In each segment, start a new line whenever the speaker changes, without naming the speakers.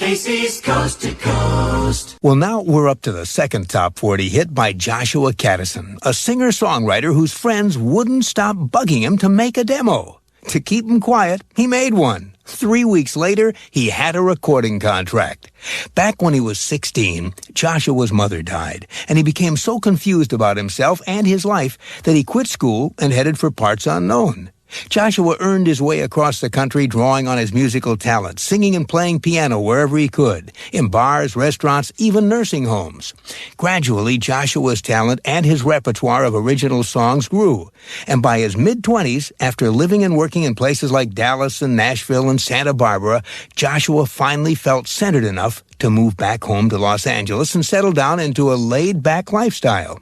Casey's Coast to Coast.
Well, now we're up to the second top 40 hit by Joshua Kadison, a singer-songwriter whose friends wouldn't stop bugging him to make a demo. To keep him quiet, he made one. 3 weeks later, he had a recording contract. Back when he was 16, Joshua's mother died, and he became so confused about himself and his life that he quit school and headed for parts unknown. Joshua earned his way across the country drawing on his musical talent, singing and playing piano wherever he could, in bars, restaurants, even nursing homes. Gradually, Joshua's talent and his repertoire of original songs grew, and by his mid-20s, after living and working in places like Dallas and Nashville and Santa Barbara, Joshua finally felt centered enough to move back home to Los Angeles and settle down into a laid-back lifestyle.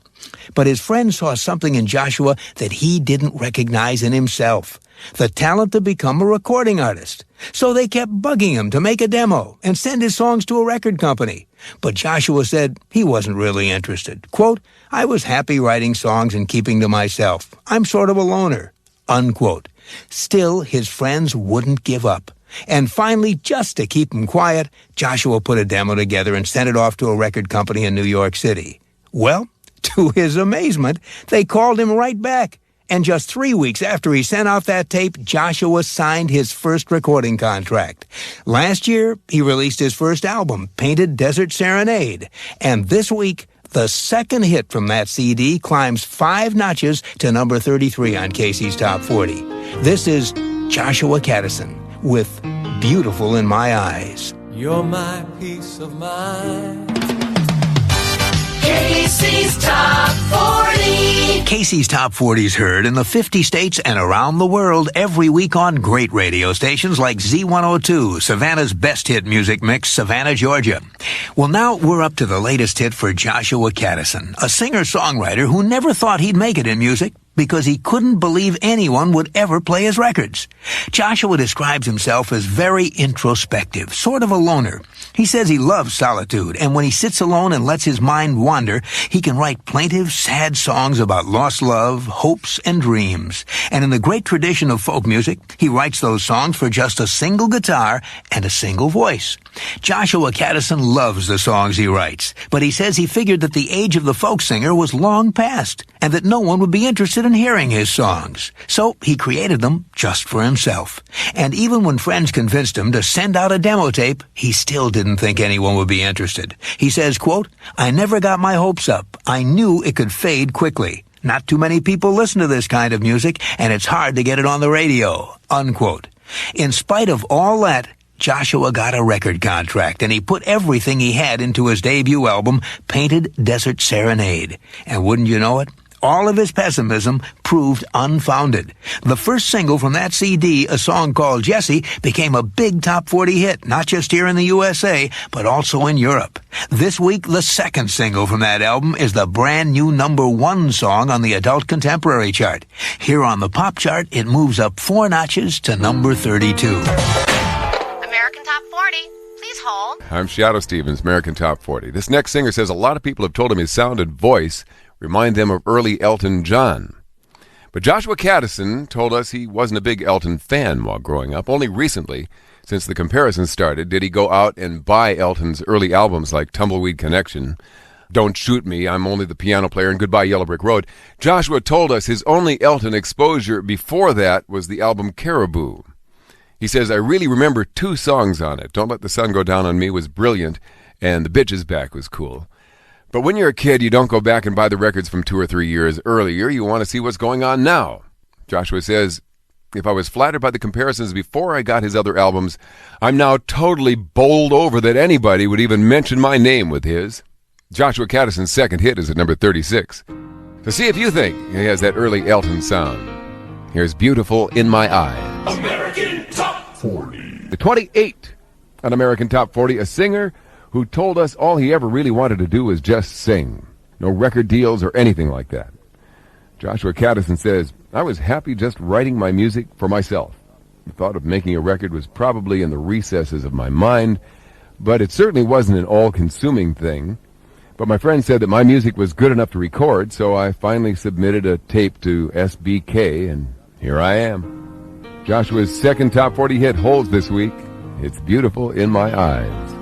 But his friends saw something in Joshua that he didn't recognize in himself, the talent to become a recording artist. So they kept bugging him to make a demo and send his songs to a record company. But Joshua said he wasn't really interested. Quote, "I was happy writing songs and keeping to myself. I'm sort of a loner." Unquote. Still, his friends wouldn't give up. And finally, just to keep him quiet, Joshua put a demo together and sent it off to a record company in New York City. Well, to his amazement, they called him right back. And just 3 weeks after he sent off that tape, Joshua signed his first recording contract. Last year, he released his first album, Painted Desert Serenade. And this week, the second hit from that CD climbs 5 notches to number 33 on Casey's Top 40. This is Joshua Kadison with Beautiful in My Eyes.
You're my peace of mind.
Casey's Top 40.
Casey's Top 40 is heard in the 50 states and around the world every week on great radio stations like Z102, Savannah's best hit music mix, Savannah, Georgia. Well, now we're up to the latest hit for Joshua Kadison, a singer-songwriter who never thought he'd make it in music because he couldn't believe anyone would ever play his records. Joshua describes himself as very introspective, sort of a loner. He says he loves solitude, and when he sits alone and lets his mind wander, he can write plaintive, sad songs about lost love, hopes, and dreams. And in the great tradition of folk music, he writes those songs for just a single guitar and a single voice. Joshua Kadison loves the songs he writes, but he says he figured that the age of the folk singer was long past, and that no one would be interested in hearing his songs. So he created them just for himself. And even when friends convinced him to send out a demo tape, he still didn't think anyone would be interested. He says, quote, "I never got my hopes up. I knew it could fade quickly. Not too many people listen to this kind of music, and it's hard to get it on the radio." Unquote. In spite of all that, Joshua got a record contract, and he put everything he had into his debut album, Painted Desert Serenade. And wouldn't you know it? All of his pessimism proved unfounded. The first single from that CD, a song called Jessie, became a big top 40 hit, not just here in the USA, but also in Europe. This week, the second single from that album is the brand new #1 song on the adult contemporary chart. Here on the pop chart, it moves up 4 notches to number 32.
American Top 40. Please hold.
I'm Shadoe Stevens, American Top 40. This next singer says a lot of people have told him his sound and voice remind them of early Elton John. But Joshua Kadison told us he wasn't a big Elton fan while growing up. Only recently, since the comparison started, did he go out and buy Elton's early albums like Tumbleweed Connection, Don't Shoot Me, I'm Only the Piano Player, and Goodbye Yellow Brick Road. Joshua told us his only Elton exposure before that was the album Caribou. He says, "I really remember 2 songs on it. Don't Let the Sun Go Down on Me was brilliant, and The Bitch Is Back was cool. But when you're a kid, you don't go back and buy the records from 2 or 3 years earlier. You want to see what's going on now." Joshua says, "If I was flattered by the comparisons before I got his other albums, I'm now totally bowled over that anybody would even mention my name with his." Joshua Kadison's second hit is at number 36. So see if you think he has that early Elton sound. Here's Beautiful in My Eyes.
American Top 40.
The 28 on American Top 40, a singer who told us all he ever really wanted to do was just sing. No record deals or anything like that. Joshua Kadison says, "I was happy just writing my music for myself. The thought of making a record was probably in the recesses of my mind, but it certainly wasn't an all-consuming thing. But my friend said that my music was good enough to record, so I finally submitted a tape to SBK, and here I am." Joshua's second top 40 hit holds this week. It's Beautiful in My Eyes.